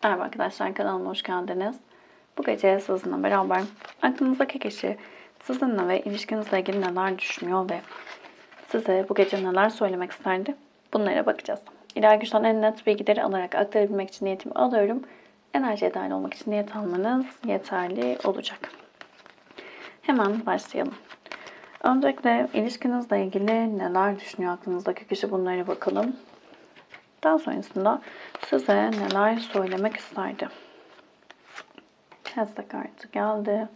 Merhaba arkadaşlar, kanalıma hoş geldiniz. Bu gece sizinle beraber aklınızdaki kişi sizinle ve ilişkinizle ilgili neler düşünüyor ve size bu gece neler söylemek isterdi? Bunlara bakacağız. İlahi güçten en net bilgileri alarak aktarabilmek için niyetimi alıyorum. Enerjiye dahil olmak için niyet almanız yeterli olacak. Hemen başlayalım. Öncelikle ilişkinizle ilgili neler düşünüyor aklınızdaki kişi, bunlara bakalım. Daha sonrasında size neler söylemek isterdi? Hasta kartı geldi.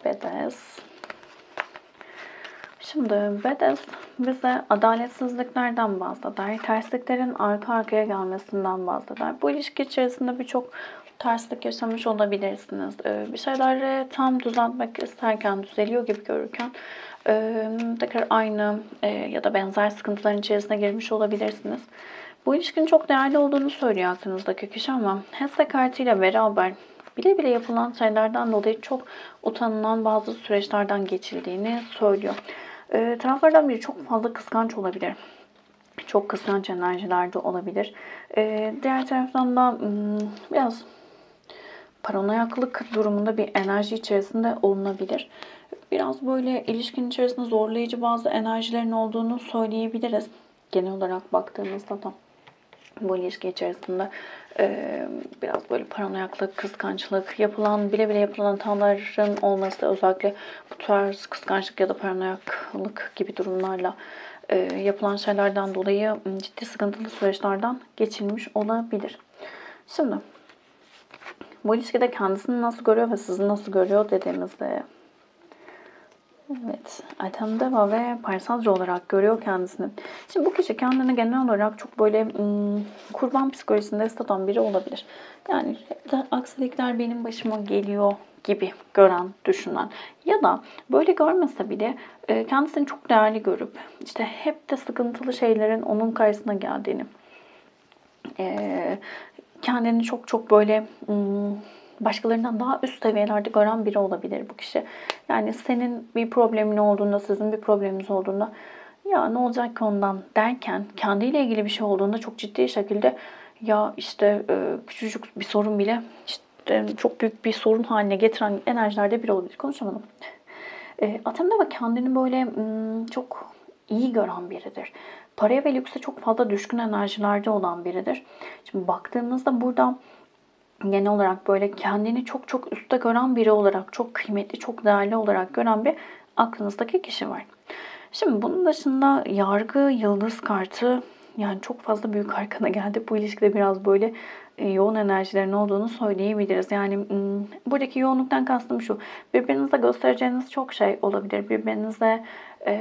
Bedes. Şimdi Bedes bize adaletsizliklerden bahseder. Tersliklerin arka arkaya gelmesinden bahseder. Bu ilişki içerisinde birçok terslik yaşamış olabilirsiniz. Bir şeyleri tam düzeltmek isterken, düzeliyor gibi görürken tekrar aynı ya da benzer sıkıntıların içerisine girmiş olabilirsiniz. Bu ilişkinin çok değerli olduğunu söylüyor aklınızdaki kişi ama Hesta kartıyla beraber bile bile yapılan şeylerden dolayı çok utanılan bazı süreçlerden geçildiğini söylüyor. Taraflardan biri çok fazla kıskanç olabilir. Çok kıskanç enerjilerde olabilir. Diğer taraftan da biraz paranoyaklık durumunda bir enerji içerisinde olunabilir. Biraz böyle ilişkinin içerisinde zorlayıcı bazı enerjilerin olduğunu söyleyebiliriz. Genel olarak baktığımızda da bu ilişki içerisinde biraz böyle paranoyaklık, kıskançlık, bile bile yapılan hataların olması, özellikle bu tarz kıskançlık ya da paranoyaklık gibi durumlarla yapılan şeylerden dolayı ciddi sıkıntılı süreçlerden geçilmiş olabilir. Şimdi bu ilişkide kendisini nasıl görüyor ve sizi nasıl görüyor dediğimizde, evet, Aytemdeva ve Parsalca olarak görüyor kendisini. Şimdi bu kişi kendini genel olarak çok böyle kurban psikolojisinde satan biri olabilir. Yani aksilikler benim başıma geliyor gibi gören, düşünen ya da böyle görmese bile kendisini çok değerli görüp işte hep de sıkıntılı şeylerin onun karşısına geldiğini, kendini çok çok böyle başkalarından daha üst seviyelerde gören biri olabilir bu kişi. Yani senin bir problemin olduğunda, sizin bir probleminiz olduğunda ya ne olacak ki ondan derken kendiyle ilgili bir şey olduğunda çok ciddi şekilde ya işte küçücük bir sorun bile işte çok büyük bir sorun haline getiren enerjilerde biri olabilir. Konuşamadım. Atem'de ve kendini böyle çok iyi gören biridir. Paraya ve lükse çok fazla düşkün enerjilerde olan biridir. Şimdi baktığımızda burada genel olarak böyle kendini çok çok üstte gören biri olarak, çok kıymetli, çok değerli olarak gören bir aklınızdaki kişi var. Şimdi bunun dışında yargı, yıldız kartı, yani çok fazla büyük arkana geldi. Bu ilişkide biraz böyle yoğun enerjilerin olduğunu söyleyebiliriz. Yani buradaki yoğunluktan kastım şu. Birbirinize göstereceğiniz çok şey olabilir. Birbirinize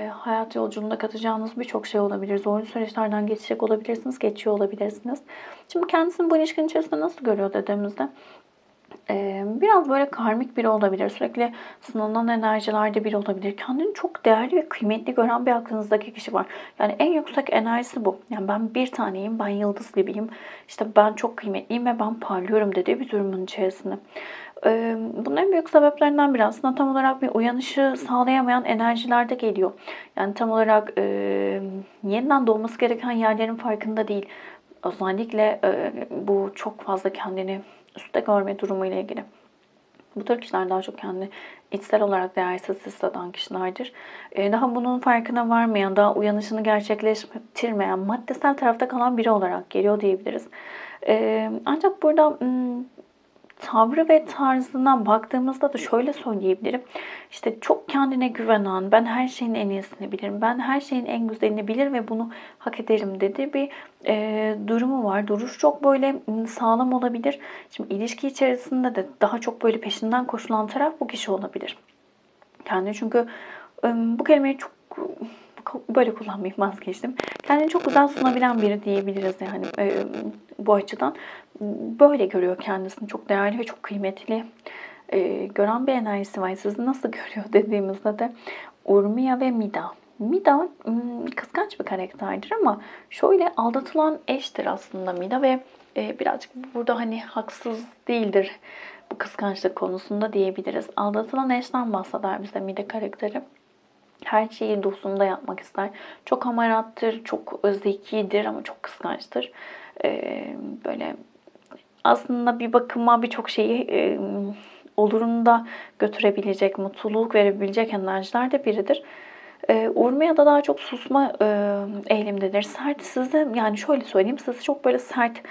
hayat yolculuğunda katacağınız birçok şey olabilir. Zorlu süreçlerden geçecek olabilirsiniz, geçiyor olabilirsiniz. Şimdi kendisini bu ilişkinin içerisinde nasıl görüyor dediğimizde biraz böyle karmik biri olabilir. Sürekli sınanan enerjilerde biri olabilir. Kendini çok değerli ve kıymetli gören bir aklınızdaki kişi var. Yani en yüksek enerjisi bu. Yani ben bir taneyim, ben yıldız gibiyim. İşte ben çok kıymetliyim ve ben parlıyorum dediği bir durumun içerisinde. Bunun en büyük sebeplerinden biri aslında tam olarak bir uyanışı sağlayamayan enerjilerde geliyor. Yani tam olarak yeniden doğması gereken yerlerin farkında değil. Özellikle bu çok fazla kendini üstte görme durumu ile ilgili. Bu tür kişiler daha çok kendini içsel olarak değersiz hisseden kişilerdir. Daha bunun farkına varmayan, daha uyanışını gerçekleştirmeyen, maddesel tarafta kalan biri olarak geliyor diyebiliriz. Ancak burada tavrı ve tarzına baktığımızda da şöyle söyleyebilirim. İşte çok kendine güvenen, ben her şeyin en iyisini bilirim, ben her şeyin en güzelini bilir ve bunu hak ederim dediği bir durumu var. Duruş çok böyle sağlam olabilir. Şimdi ilişki içerisinde de daha çok böyle peşinden koşulan taraf bu kişi olabilir. Kendini çünkü bu kelimeyi çok böyle kullanmayı vazgeçtim. Kendini çok güzel sunabilen biri diyebiliriz yani bu açıdan. Böyle görüyor kendisini. Çok değerli ve çok kıymetli gören bir enerjisi var. Sizi nasıl görüyor dediğimizde de Urmia ve Mida. Mida kıskanç bir karakterdir ama şöyle aldatılan eştir aslında Mida ve birazcık burada hani haksız değildir bu kıskançlık konusunda diyebiliriz. Aldatılan eşten bahseder bize Mida karakteri. Her şeyi dosunda yapmak ister. Çok hamarattır, çok zekidir ama çok kıskançtır. Böyle aslında bir bakıma birçok şeyi olurunda götürebilecek, mutluluk verebilecek enerjilerde biridir. Urmia da daha çok susma eğilimdedir. Sert sizde, yani şöyle söyleyeyim, sizi çok böyle sert,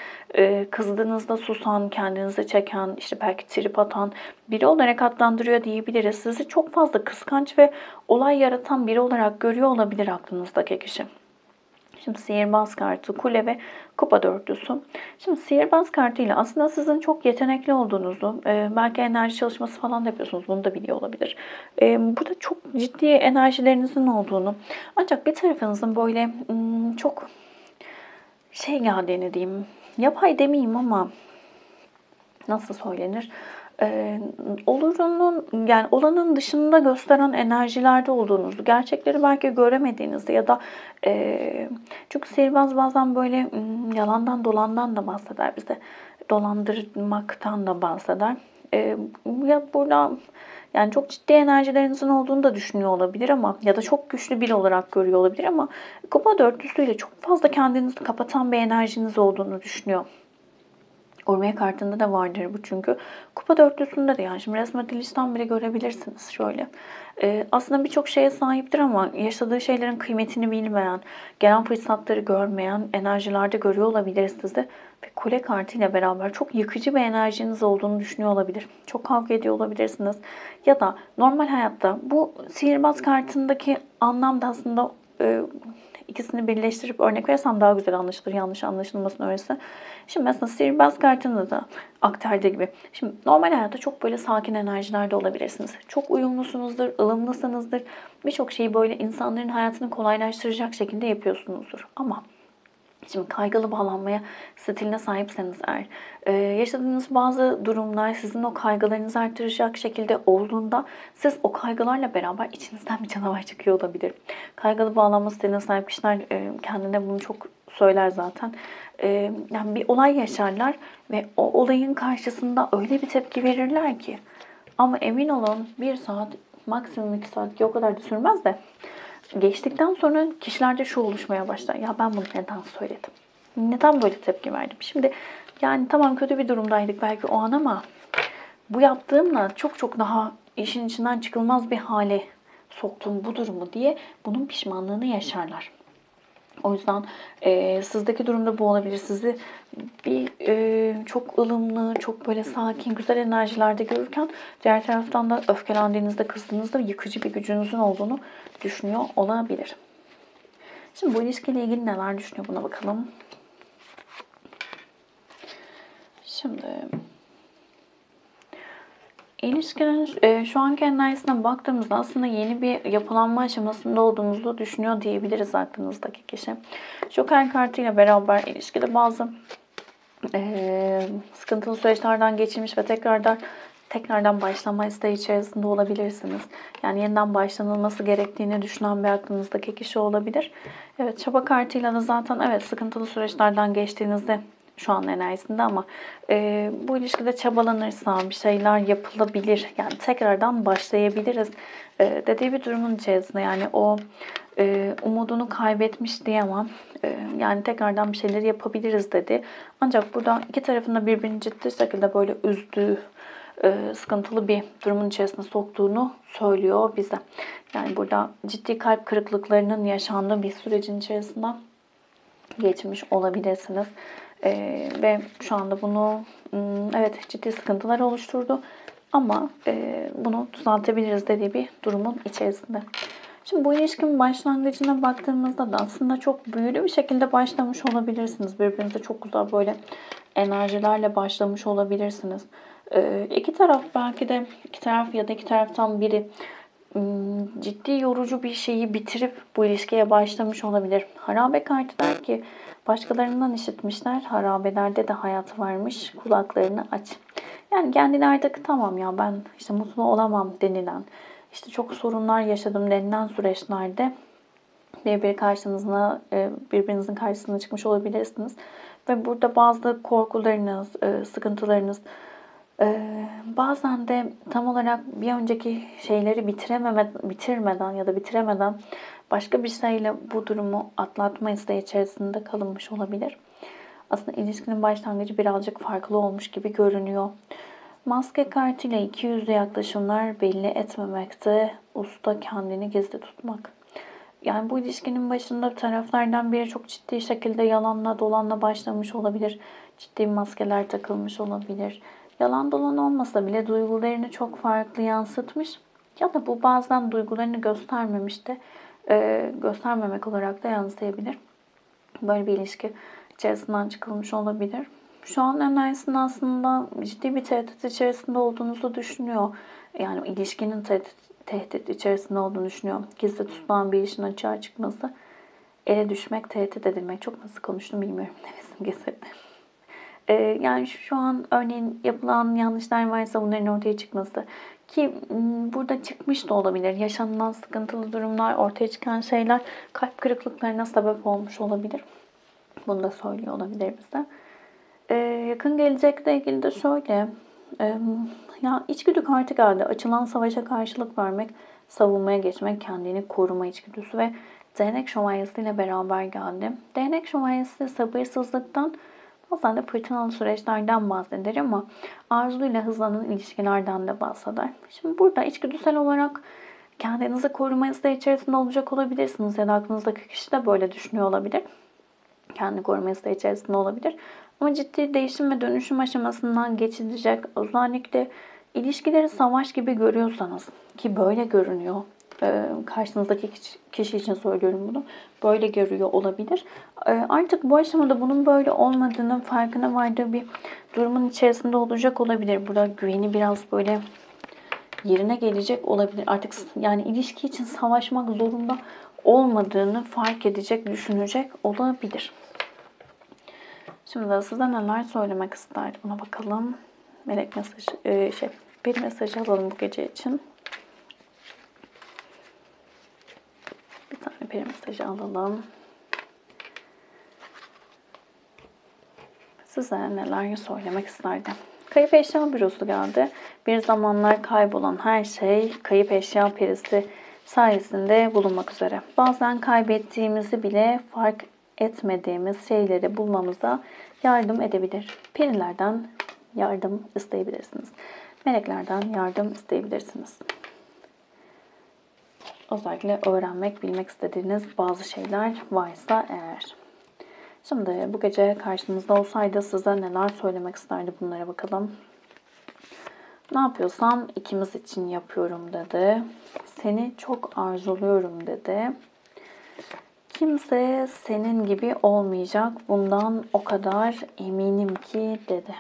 kızdığınızda susan, kendinizi çeken, işte belki trip atan biri olarak adlandırıyor diyebiliriz. Sizi çok fazla kıskanç ve olay yaratan biri olarak görüyor olabilir aklınızdaki kişi. Şimdi sihirbaz kartı, kule ve kupa dörtlüsü. Şimdi sihirbaz kartıyla aslında sizin çok yetenekli olduğunuzu, belki enerji çalışması falan da yapıyorsunuz. Bunu da biliyor olabilir. Burada çok ciddi enerjilerinizin olduğunu, ancak bir tarafınızın böyle çok geldiğini diyeyim. Yapay demeyeyim ama nasıl söylenir? Olurunun, yani olanın dışında gösteren enerjilerde olduğunuzu, gerçekleri belki göremediğinizde ya da çünkü sihirbaz bazen böyle yalandan dolandan da bahseder bize. Dolandırmaktan da bahseder. Ya burada yani çok ciddi enerjilerinizin olduğunu da düşünüyor olabilir ama ya da çok güçlü biri olarak görüyor olabilir ama kupa dörtlüsüyle çok fazla kendinizi kapatan bir enerjiniz olduğunu düşünüyor. Urmia kartında da vardır bu çünkü. Kupa dörtlüsünde de, yani şimdi resmedilişten bile görebilirsiniz şöyle. Aslında birçok şeye sahiptir ama yaşadığı şeylerin kıymetini bilmeyen, gelen fırsatları görmeyen enerjilerde görüyor olabilir sizi. Ve kule kartıyla beraber çok yıkıcı bir enerjiniz olduğunu düşünüyor olabilir. Çok kavga ediyor olabilirsiniz. Ya da normal hayatta bu sihirbaz kartındaki anlam da aslında ikisini birleştirip örnek versem daha güzel anlaşılır, yanlış anlaşılmasın öyleyse. Şimdi mesela sihirbaz kartında da aktardığı gibi. Şimdi normal hayatta çok böyle sakin enerjilerde olabilirsiniz. Çok uyumlusunuzdur, ılımlısınızdır. Birçok şeyi böyle insanların hayatını kolaylaştıracak şekilde yapıyorsunuzdur. Ama şimdi kaygılı bağlanmaya stiline sahipseniz eğer, yaşadığınız bazı durumlar sizin o kaygılarınızı artıracak şekilde olduğunda siz o kaygılarla beraber içinizden bir canavar çıkıyor olabilir. Kaygılı bağlanma stiline sahip kişiler kendine bunu çok söyler zaten. Yani bir olay yaşarlar ve o olayın karşısında öyle bir tepki verirler ki, ama emin olun 1 saat, maksimum 2 saat, ki o kadar da sürmez de, geçtikten sonra kişilerde şu oluşmaya başlar. Ya ben bunu neden söyledim? Neden böyle tepki verdim? Şimdi yani tamam, kötü bir durumdaydık belki o an ama bu yaptığımla çok çok daha işin içinden çıkılmaz bir hale soktum bu durumu diye bunun pişmanlığını yaşarlar. O yüzden sizdeki durumda bu olabilir. Sizi bir çok ılımlı, çok böyle sakin, güzel enerjilerde görürken diğer taraftan da öfkelendiğinizde, kızdığınızda yıkıcı bir gücünüzün olduğunu düşünüyor olabilir. Şimdi bu ilişkiyle ilgili neler düşünüyor, buna bakalım. Şimdi İlişkinin şu anki enerjisine baktığımızda aslında yeni bir yapılanma aşamasında olduğumuzu düşünüyor diyebiliriz aklınızdaki kişi. Joker kartıyla beraber ilişkide bazı sıkıntılı süreçlerden geçirmiş ve tekrardan başlama isteği içerisinde olabilirsiniz. Yani yeniden başlanılması gerektiğini düşünen bir aklınızdaki kişi olabilir. Evet, çaba kartıyla da zaten evet, sıkıntılı süreçlerden geçtiğinizde şu an enerjisinde ama bu ilişkide çabalanırsa bir şeyler yapılabilir. Yani tekrardan başlayabiliriz dediği bir durumun içerisinde. Yani o umudunu kaybetmiş diyemem. Yani tekrardan bir şeyler yapabiliriz dedi. Ancak burada iki tarafında birbirini ciddi şekilde böyle üzdüğü, sıkıntılı bir durumun içerisine soktuğunu söylüyor bize. Yani burada ciddi kalp kırıklıklarının yaşandığı bir sürecin içerisinden geçmiş olabilirsiniz. Ve şu anda bunu evet, ciddi sıkıntılar oluşturdu ama bunu düzeltebiliriz dediği bir durumun içerisinde. Şimdi bu ilişkinin başlangıcına baktığımızda da aslında çok büyülü bir şekilde başlamış olabilirsiniz. Birbirinize çok güzel böyle enerjilerle başlamış olabilirsiniz. İki taraf, belki de iki taraf ya da iki taraftan biri ciddi yorucu bir şeyi bitirip bu ilişkiye başlamış olabilir. Harabe kartı der ki başkalarından işitmişler, harabelerde de hayat varmış, kulaklarını aç. Yani kendine artık tamam ya ben işte mutlu olamam denilen, işte çok sorunlar yaşadım denilen süreçlerde birbirinizin karşısına çıkmış olabilirsiniz. Ve burada bazı korkularınız, sıkıntılarınız, bazen de tam olarak bir önceki şeyleri bitirmeden ya da bitiremeden başka bir şeyle bu durumu atlatma isteği içerisinde kalınmış olabilir. Aslında ilişkinin başlangıcı birazcık farklı olmuş gibi görünüyor. Maske kartıyla iki yüzlü yaklaşımlar belli etmemekte, usta kendini gizli tutmak. Yani bu ilişkinin başında taraflardan biri çok ciddi şekilde yalanla dolanla başlamış olabilir. Ciddi maskeler takılmış olabilir. Yalan dolan olmasa bile duygularını çok farklı yansıtmış. Ya da bu bazen duygularını göstermemiş de göstermemek olarak da yansıyabilir. Böyle bir ilişki içerisinden çıkılmış olabilir. Şu an enerjisinin aslında ciddi bir tehdit içerisinde olduğunuzu düşünüyor. Yani ilişkinin tehdit içerisinde olduğunu düşünüyor. Gizli tutulan bir işin açığa çıkması, ele düşmek, tehdit edilmek. Çok nasıl konuştum bilmiyorum. Nefesim kesildi. Yani şu an örneğin yapılan yanlışlar varsa bunların ortaya çıkması ki burada çıkmış da olabilir. Yaşanılan sıkıntılı durumlar, ortaya çıkan şeyler kalp kırıklıklarına sebep olmuş olabilir. Bunu da söylüyor olabilir bize. Yakın gelecekle ilgili de şöyle. Ya içgüdü kartı geldi. Açılan savaşa karşılık vermek, savunmaya geçmek, kendini koruma içgüdüsü ve değnek şövalyesi ile beraber geldi. Değnek şövalyesi sabırsızlıktan, bazen de fırtınalı süreçlerden bahseder ama arzuyla hızlanan ilişkilerden de bahseder. Şimdi burada içgüdüsel olarak kendinizi koruma isteği içerisinde olacak olabilirsiniz ya da aklınızdaki kişi de böyle düşünüyor olabilir. Kendi koruma isteği içerisinde olabilir. Ama ciddi değişim ve dönüşüm aşamasından geçilecek. Özellikle ilişkileri savaş gibi görüyorsanız, ki böyle görünüyor. Karşınızdaki kişi için söylüyorum bunu. Böyle görüyor olabilir. Artık bu aşamada bunun böyle olmadığının farkına vardığı bir durumun içerisinde olacak olabilir. Burada güveni biraz böyle yerine gelecek olabilir. Artık yani ilişki için savaşmak zorunda olmadığını fark edecek, düşünecek olabilir. Şimdi de size neler söylemek isterdi buna bakalım. Melek mesajı, bir mesaj alalım bu gece için. Bir tane peri mesajı alalım. Size neler söylemek isterdi? Kayıp eşya bürosu geldi. Bir zamanlar kaybolan her şey kayıp eşya perisi sayesinde bulunmak üzere. Bazen kaybettiğimizi bile fark etmediğimiz şeyleri bulmamıza yardım edebilir. Perilerden yardım isteyebilirsiniz. Meleklerden yardım isteyebilirsiniz. Özellikle öğrenmek, bilmek istediğiniz bazı şeyler varsa eğer. Şimdi bu gece karşınızda olsaydı size neler söylemek isterdi, bunlara bakalım. Ne yapıyorsam ikimiz için yapıyorum dedi. Seni çok arzuluyorum dedi. Kimse senin gibi olmayacak. Bundan o kadar eminim ki dedi.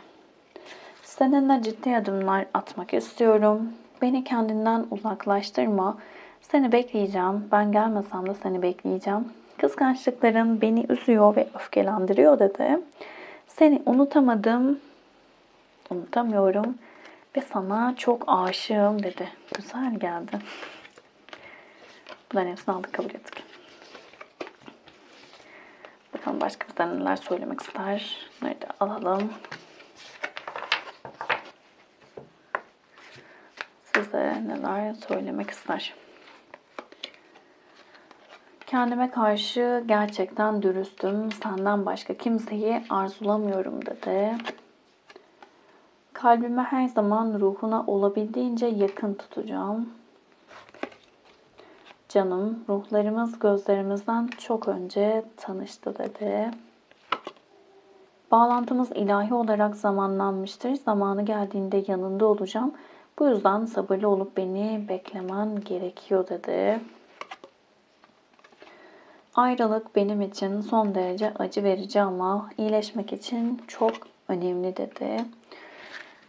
Seninle ciddi adımlar atmak istiyorum. Beni kendinden uzaklaştırma. Seni bekleyeceğim. Ben gelmesem de seni bekleyeceğim. Kıskançlıkların beni üzüyor ve öfkelendiriyor dedi. Seni unutamadım, unutamıyorum ve sana çok aşığım dedi. Güzel geldi. Bunların hepsini aldık, kabul ettik. Bakalım başka bizden neler söylemek ister. Nerede alalım. Size neler söylemek ister. Kendime karşı gerçekten dürüstüm. Senden başka kimseyi arzulamıyorum dedi. Kalbime her zaman ruhuna olabildiğince yakın tutacağım. Canım, ruhlarımız gözlerimizden çok önce tanıştı dedi. Bağlantımız ilahi olarak zamanlanmıştır. Zamanı geldiğinde yanında olacağım. Bu yüzden sabırlı olup beni beklemen gerekiyor dedi. Ayrılık benim için son derece acı verici ama iyileşmek için çok önemli dedi.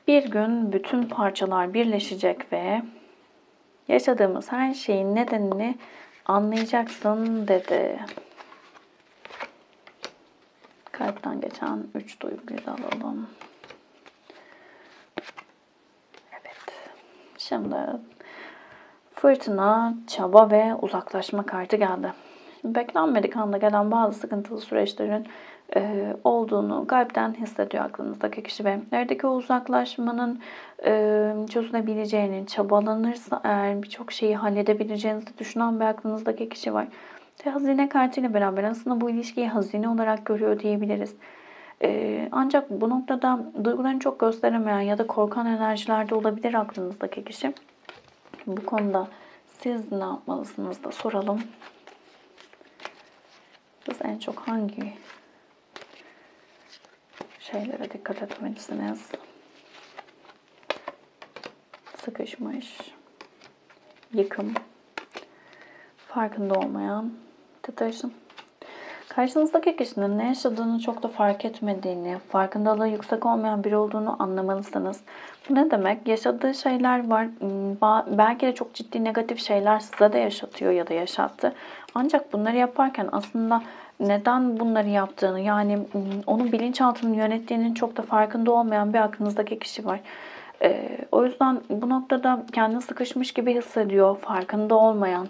Bir gün bütün parçalar birleşecek ve yaşadığımız her şeyin nedenini anlayacaksın dedi. Kalpten geçen 3 duyguyu da alalım. Evet. Şimdi fırtına, çaba ve uzaklaşma kartı geldi. Beklenmedik anda gelen bazı sıkıntılı süreçlerin olduğunu kalpten hissediyor aklınızdaki kişi ve evdeki o uzaklaşmanın çözülebileceğini, çabalanırsa eğer birçok şeyi halledebileceğinizi düşünen bir aklınızdaki kişi var. Hazine kartıyla beraber aslında bu ilişkiyi hazine olarak görüyor diyebiliriz. Ancak bu noktada duygularını çok gösteremeyen ya da korkan enerjilerde olabilir aklınızdaki kişi. Bu konuda siz ne yapmalısınız da soralım. Siz en çok hangi şeylere dikkat etmelisiniz? Sıkışmış, yıkım, farkında olmayan, titreşim. Karşınızdaki kişinin ne yaşadığını çok da fark etmediğini, farkındalığı yüksek olmayan biri olduğunu anlamalısınız. Bu ne demek? Yaşadığı şeyler var. Belki de çok ciddi negatif şeyler size de yaşatıyor ya da yaşattı. Ancak bunları yaparken aslında neden bunları yaptığını, yani onun bilinçaltını yönettiğinin çok da farkında olmayan bir aklınızdaki kişi var. O yüzden bu noktada kendini sıkışmış gibi hissediyor, farkında olmayan,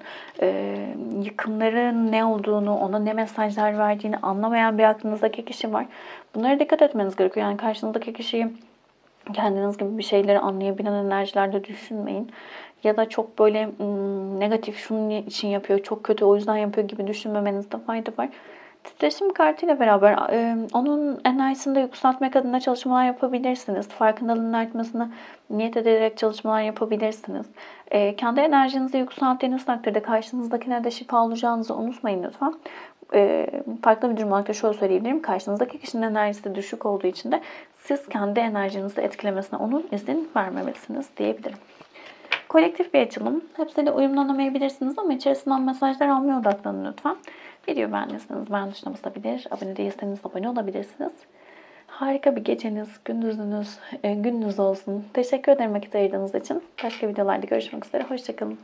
yıkımların ne olduğunu, ona ne mesajlar verdiğini anlamayan bir aklınızdaki kişi var. Bunlara dikkat etmeniz gerekiyor. Yani karşınızdaki kişiyi kendiniz gibi bir şeyleri anlayabilen enerjilerde düşünmeyin. Ya da çok böyle negatif, şunun için yapıyor, çok kötü o yüzden yapıyor gibi düşünmemenizde fayda var. Titreşim kartıyla beraber onun enerjisini de yükseltmek adına çalışmalar yapabilirsiniz. Farkındalığının artmasını niyet ederek çalışmalar yapabilirsiniz. Kendi enerjinizi yükselttiğiniz takdirde karşınızdakine de şifa olacağınızı unutmayın lütfen. Farklı bir durum olarak da şöyle söyleyebilirim. Karşınızdaki kişinin enerjisi düşük olduğu için de siz kendi enerjinizi etkilemesine onun izin vermemelisiniz diyebilirim. Kolektif bir açılım. Hepsiyle uyumlanamayabilirsiniz ama içerisinden mesajlar almaya odaklanın lütfen. Video beğendiyseniz beğen tuşuna basabilir. Abone değilseniz abone olabilirsiniz. Harika bir geceniz, gündüzünüz, gününüz olsun. Teşekkür ederim vakit ayırdığınız için. Başka videolarda görüşmek üzere. Hoşçakalın.